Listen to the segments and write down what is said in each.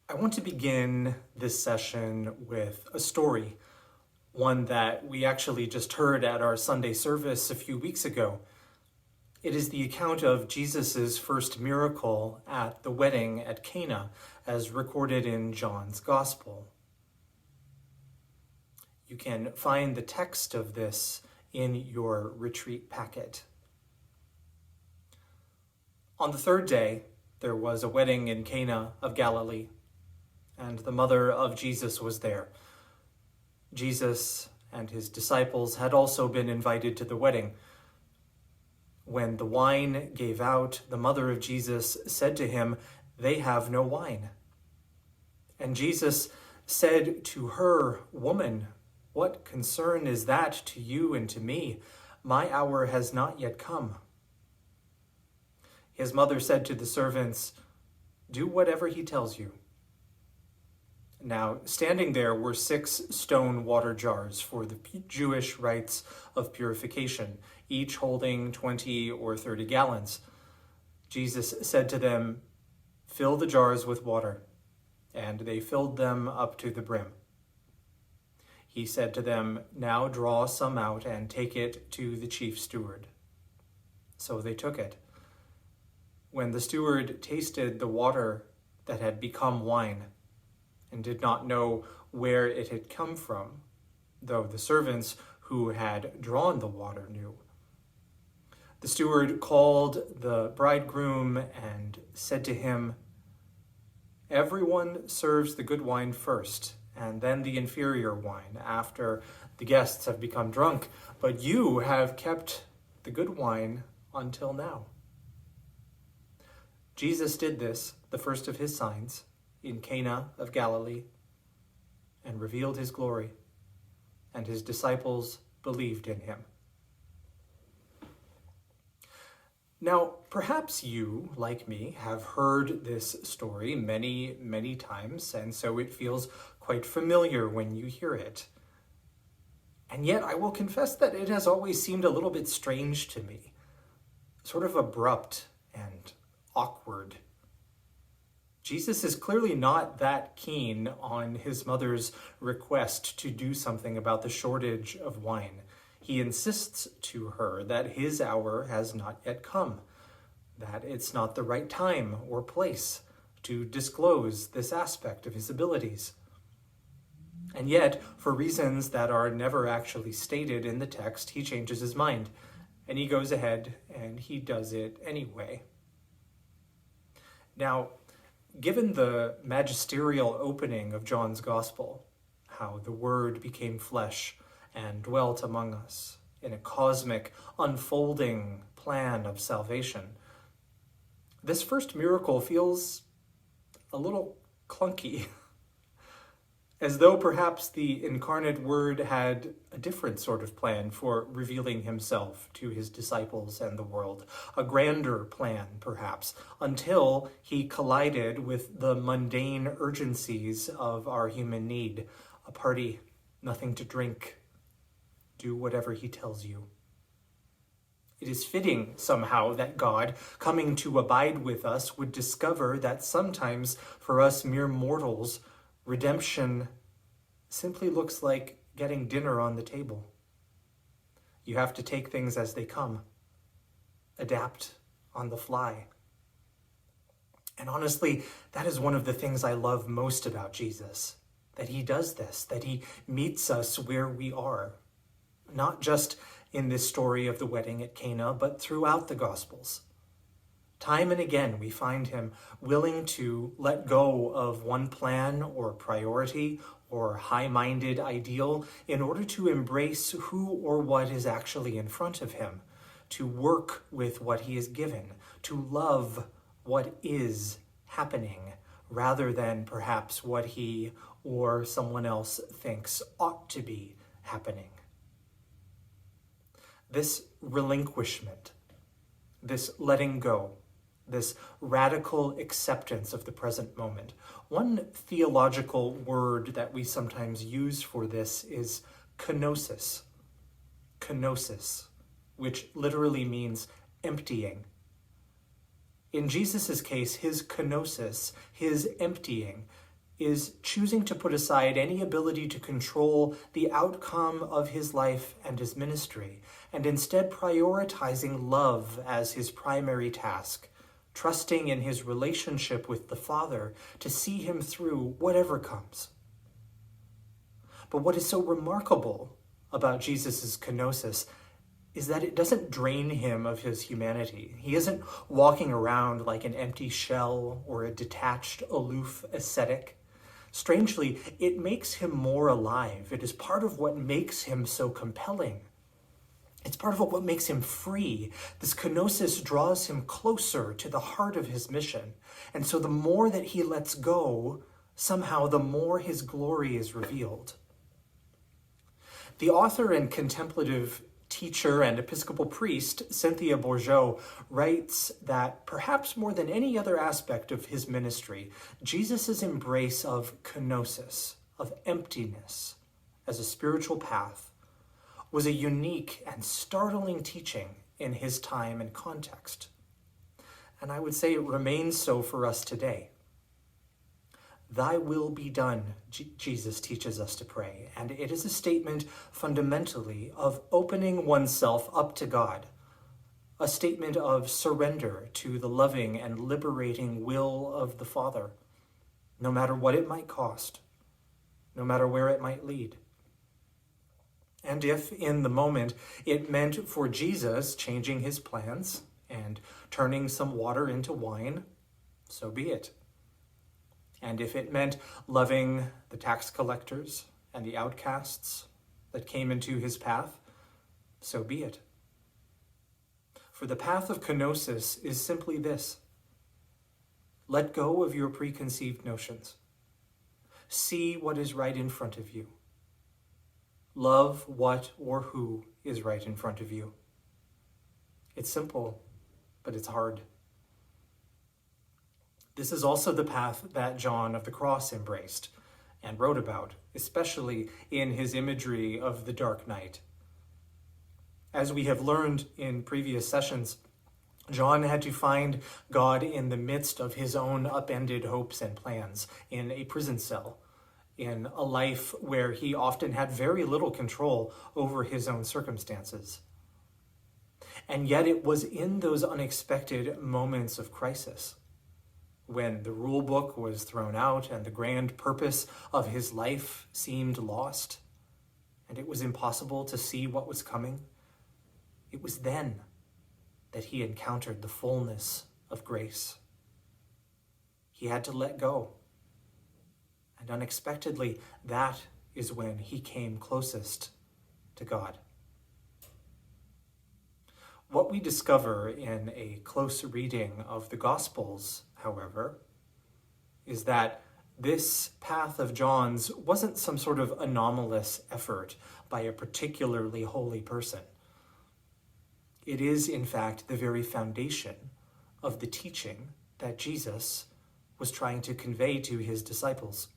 I want to begin this session with a story, one that we actually just heard at our Sunday service a few weeks ago. It is the account of Jesus' first miracle at the wedding at Cana, as recorded in John's Gospel. You can find the text of this in your retreat packet. On the third day, there was a wedding in Cana of Galilee, and the mother of Jesus was there. Jesus and his disciples had also been invited to the wedding. When the wine gave out, the mother of Jesus said to him, "They have no wine." And Jesus said to her, "Woman, what concern is that to you and to me? My hour has not yet come." His mother said to the servants, "Do whatever he tells you." Now, standing there were 6 stone water jars for the Jewish rites of purification, each holding 20 or 30 gallons. Jesus said to them, "Fill the jars with water," and they filled them up to the brim. He said to them, "Now draw some out and take it to the chief steward." So they took it. When the steward tasted the water that had become wine, and did not know where it had come from, though the servants who had drawn the water knew, the steward called the bridegroom and said to him, "Everyone serves the good wine first, and then the inferior wine after the guests have become drunk, but you have kept the good wine until now." Jesus did this, the first of his signs, in Cana of Galilee, and revealed his glory, and his disciples believed in him. Now, perhaps you, like me, have heard this story many, many times, and so it feels quite familiar when you hear it. And yet, I will confess that it has always seemed a little bit strange to me, sort of abrupt and awkward. Jesus is clearly not that keen on his mother's request to do something about the shortage of wine. He insists to her that his hour has not yet come, that it's not the right time or place to disclose this aspect of his abilities. And yet, for reasons that are never actually stated in the text, he changes his mind, and he goes ahead and he does it anyway. Now, given the magisterial opening of John's Gospel, how the Word became flesh and dwelt among us in a cosmic, unfolding plan of salvation, this first miracle feels a little clunky, as though perhaps the incarnate Word had a different sort of plan for revealing himself to his disciples and the world, a grander plan, perhaps, until he collided with the mundane urgencies of our human need. A party, nothing to drink, do whatever he tells you. It is fitting, somehow, that God, coming to abide with us, would discover that sometimes, for us mere mortals, redemption simply looks like getting dinner on the table. You have to take things as they come, adapt on the fly. And honestly, that is one of the things I love most about Jesus, that he does this, that he meets us where we are, not just in this story of the wedding at Cana, but throughout the Gospels. Time and again, we find him willing to let go of one plan or priority or high-minded ideal in order to embrace who or what is actually in front of him, to work with what he is given, to love what is happening, rather than perhaps what he or someone else thinks ought to be happening. This relinquishment, this letting go, this radical acceptance of the present moment. One theological word that we sometimes use for this is kenosis. Kenosis, which literally means emptying. In Jesus' case, his kenosis, his emptying, is choosing to put aside any ability to control the outcome of his life and his ministry, and instead prioritizing love as his primary task, trusting in his relationship with the Father to see him through whatever comes. But what is so remarkable about Jesus' kenosis is that it doesn't drain him of his humanity. He isn't walking around like an empty shell or a detached, aloof ascetic. Strangely, it makes him more alive. It is part of what makes him so compelling. It's part of what makes him free. This kenosis draws him closer to the heart of his mission. And so the more that he lets go, somehow the more his glory is revealed. The author and contemplative teacher and Episcopal priest, Cynthia Bourgeau, writes that perhaps more than any other aspect of his ministry, Jesus' embrace of kenosis, of emptiness, as a spiritual path, was a unique and startling teaching in his time and context. And I would say it remains so for us today. Thy will be done, Jesus teaches us to pray, and it is a statement fundamentally of opening oneself up to God, a statement of surrender to the loving and liberating will of the Father, no matter what it might cost, no matter where it might lead. And if, in the moment, it meant for Jesus changing his plans and turning some water into wine, so be it. And if it meant loving the tax collectors and the outcasts that came into his path, so be it. For the path of kenosis is simply this: let go of your preconceived notions. See what is right in front of you. Love what or who is right in front of you. It's simple, but it's hard. This is also the path that John of the Cross embraced and wrote about, especially in his imagery of the dark night. As we have learned in previous sessions, John had to find God in the midst of his own upended hopes and plans, in a prison cell, in a life where he often had very little control over his own circumstances. And yet it was in those unexpected moments of crisis, when the rule book was thrown out and the grand purpose of his life seemed lost, and it was impossible to see what was coming, it was then that he encountered the fullness of grace. He had to let go. And unexpectedly, that is when he came closest to God. What we discover in a close reading of the Gospels, however, is that this path of John's wasn't some sort of anomalous effort by a particularly holy person. It is, in fact, the very foundation of the teaching that Jesus was trying to convey to his disciples.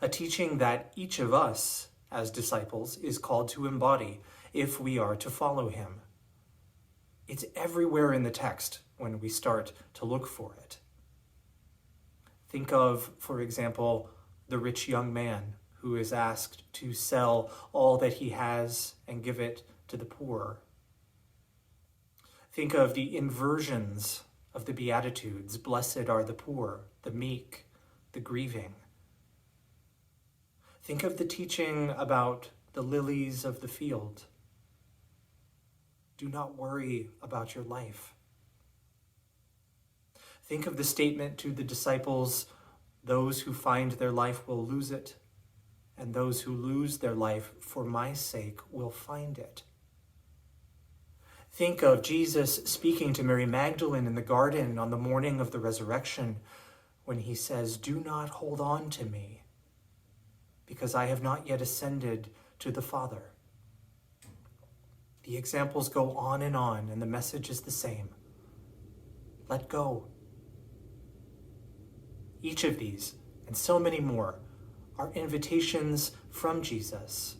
A teaching that each of us, as disciples, is called to embody if we are to follow him. It's everywhere in the text when we start to look for it. Think of, for example, the rich young man who is asked to sell all that he has and give it to the poor. Think of the inversions of the Beatitudes. Blessed are the poor, the meek, the grieving. Think of the teaching about the lilies of the field. Do not worry about your life. Think of the statement to the disciples, those who find their life will lose it, and those who lose their life for my sake will find it. Think of Jesus speaking to Mary Magdalene in the garden on the morning of the resurrection when he says, "Do not hold on to me, because I have not yet ascended to the Father." The examples go on, and the message is the same. Let go. Each of these, and so many more, are invitations from Jesus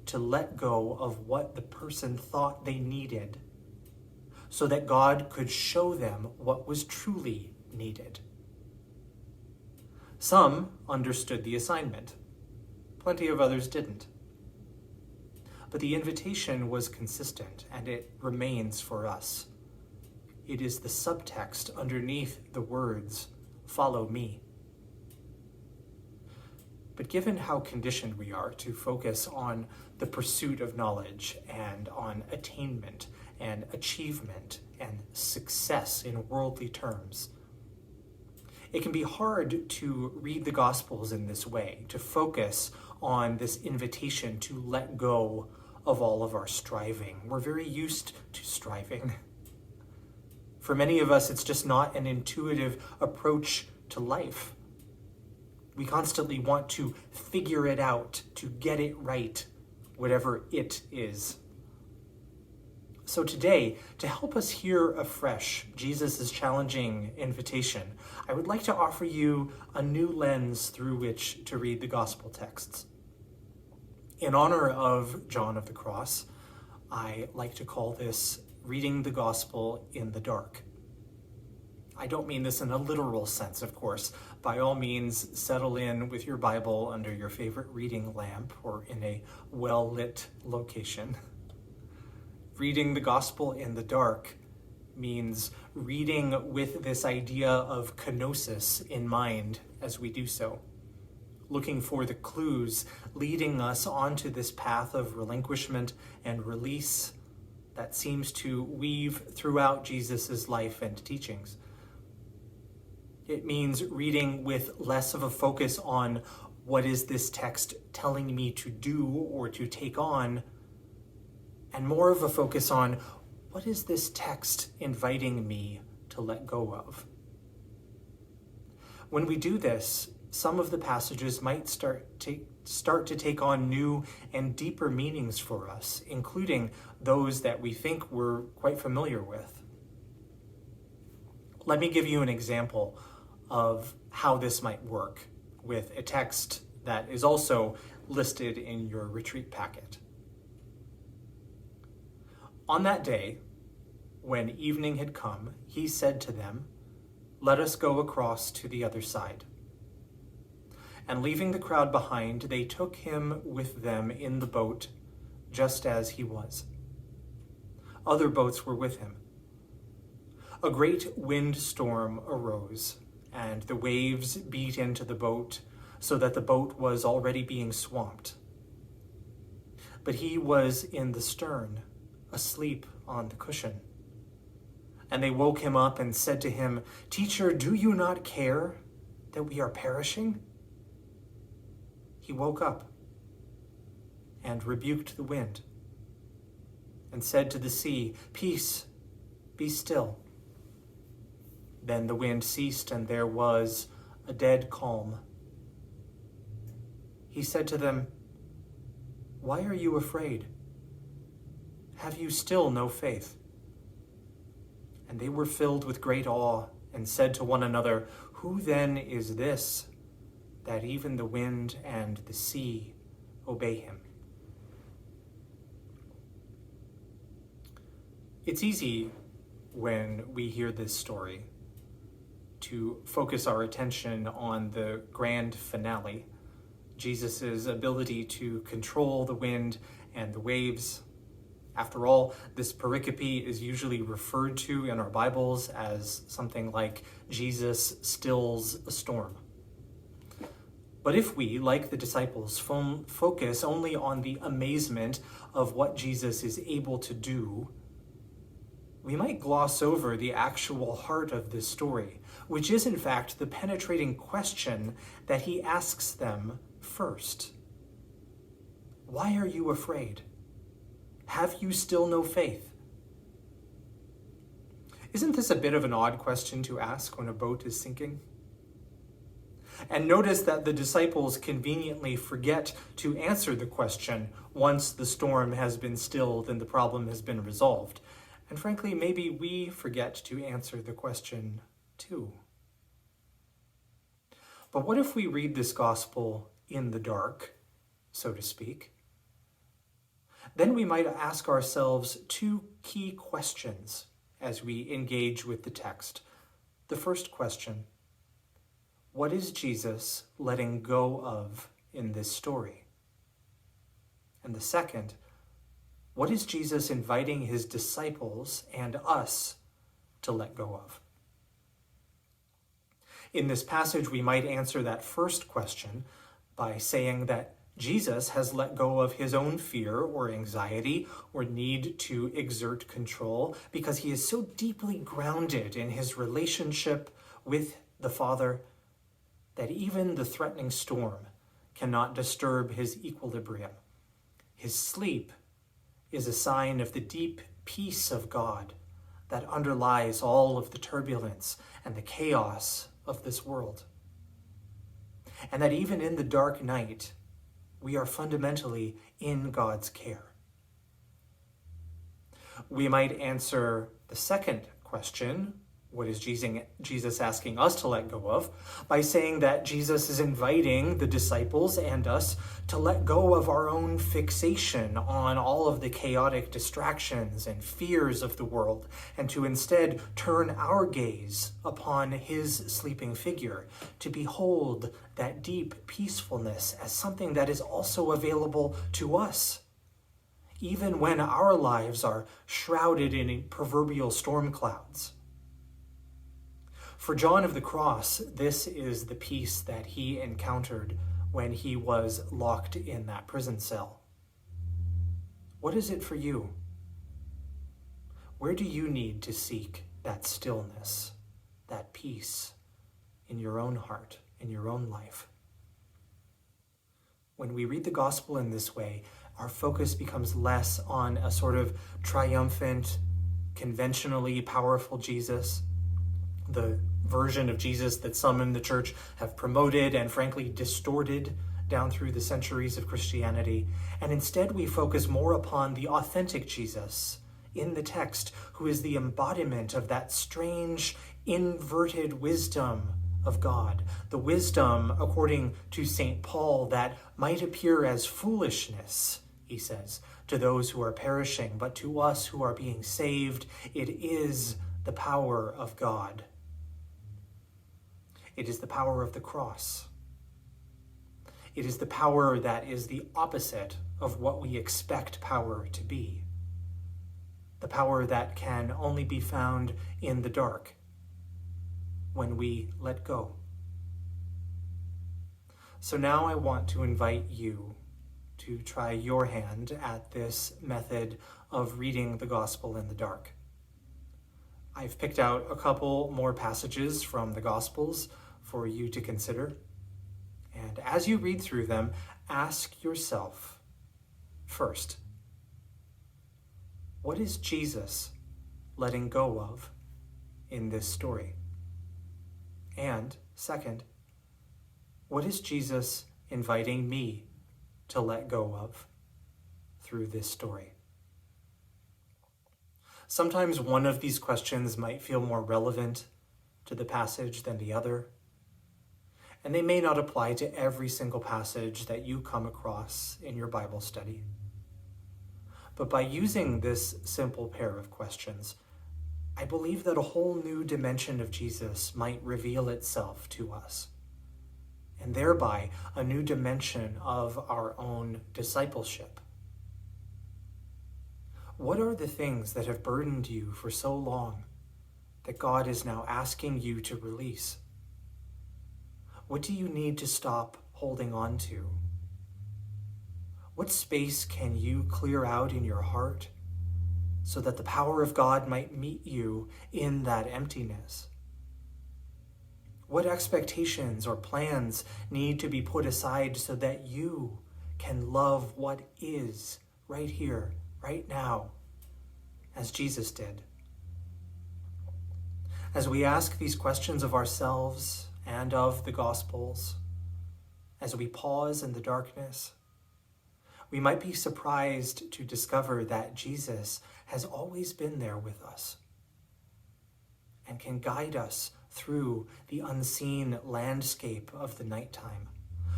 to let go of what the person thought they needed, so that God could show them what was truly needed. Some understood the assignment. Plenty of others didn't. But the invitation was consistent, and it remains for us. It is the subtext underneath the words, "Follow me." But given how conditioned we are to focus on the pursuit of knowledge and on attainment and achievement and success in worldly terms, it can be hard to read the Gospels in this way, to focus on this invitation to let go of all of our striving. We're very used to striving. For many of us, it's just not an intuitive approach to life. We constantly want to figure it out, to get it right, whatever it is. So today, to help us hear afresh Jesus' challenging invitation, I would like to offer you a new lens through which to read the gospel texts. In honor of John of the Cross, I like to call this reading the gospel in the dark. I don't mean this in a literal sense, of course. By all means, settle in with your Bible under your favorite reading lamp or in a well-lit location. Reading the gospel in the dark means reading with this idea of kenosis in mind as we do so, looking for the clues leading us onto this path of relinquishment and release that seems to weave throughout Jesus' life and teachings. It means reading with less of a focus on what is this text telling me to do or to take on, and more of a focus on what is this text inviting me to let go of. When we do this, some of the passages might start to take on new and deeper meanings for us, including those that we think we're quite familiar with. Let me give you an example of how this might work with a text that is also listed in your retreat packet. On that day, when evening had come, he said to them, "Let us go across to the other side." And leaving the crowd behind, they took him with them in the boat, just as he was. Other boats were with him. A great windstorm arose, and the waves beat into the boat, so that the boat was already being swamped. But he was in the stern, asleep on the cushion. And they woke him up and said to him, "Teacher, do you not care that we are perishing?" He woke up and rebuked the wind and said to the sea, "Peace, be still." Then the wind ceased, and there was a dead calm. He said to them, "Why are you afraid? Have you still no faith?" And they were filled with great awe and said to one another, "Who then is this, that even the wind and the sea obey him?" It's easy when we hear this story to focus our attention on the grand finale, Jesus' ability to control the wind and the waves. After all, this pericope is usually referred to in our Bibles as something like Jesus stills a storm. But if we, like the disciples, focus only on the amazement of what Jesus is able to do, we might gloss over the actual heart of this story, which is in fact the penetrating question that he asks them first. Why are you afraid? Have you still no faith? Isn't this a bit of an odd question to ask when a boat is sinking? And notice that the disciples conveniently forget to answer the question once the storm has been stilled and the problem has been resolved. And frankly, maybe we forget to answer the question too. But what if we read this gospel in the dark, so to speak? Then we might ask ourselves two key questions as we engage with the text. The first question: what is Jesus letting go of in this story? And the second, what is Jesus inviting his disciples and us to let go of? In this passage, we might answer that first question by saying that Jesus has let go of his own fear or anxiety or need to exert control because he is so deeply grounded in his relationship with the Father that even the threatening storm cannot disturb his equilibrium. His sleep is a sign of the deep peace of God that underlies all of the turbulence and the chaos of this world. And that even in the dark night, we are fundamentally in God's care. We might answer the second question, what is Jesus asking us to let go of, by saying that Jesus is inviting the disciples and us to let go of our own fixation on all of the chaotic distractions and fears of the world, and to instead turn our gaze upon his sleeping figure, to behold that deep peacefulness as something that is also available to us, even when our lives are shrouded in proverbial storm clouds. For John of the Cross, this is the peace that he encountered when he was locked in that prison cell. What is it for you? Where do you need to seek that stillness, that peace in your own heart, in your own life? When we read the gospel in this way, our focus becomes less on a sort of triumphant, conventionally powerful Jesus, the version of Jesus that some in the church have promoted and frankly distorted down through the centuries of Christianity. And instead we focus more upon the authentic Jesus in the text, who is the embodiment of that strange, inverted wisdom of God. The wisdom, according to St. Paul, that might appear as foolishness, he says, to those who are perishing, but to us who are being saved, it is the power of God. It is the power of the cross. It is the power that is the opposite of what we expect power to be. The power that can only be found in the dark when we let go. So now I want to invite you to try your hand at this method of reading the gospel in the dark. I've picked out a couple more passages from the Gospels for you to consider. And as you read through them, ask yourself, first, what is Jesus letting go of in this story? And second, what is Jesus inviting me to let go of through this story? Sometimes one of these questions might feel more relevant to the passage than the other, and they may not apply to every single passage that you come across in your Bible study. But by using this simple pair of questions, I believe that a whole new dimension of Jesus might reveal itself to us, and thereby a new dimension of our own discipleship. What are the things that have burdened you for so long that God is now asking you to release? What do you need to stop holding on to? What space can you clear out in your heart so that the power of God might meet you in that emptiness? What expectations or plans need to be put aside so that you can love what is right here, right now, as Jesus did? As we ask these questions of ourselves and of the Gospels, as we pause in the darkness, we might be surprised to discover that Jesus has always been there with us and can guide us through the unseen landscape of the nighttime,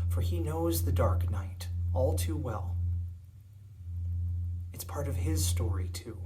for he knows the dark night all too well. It's part of his story too.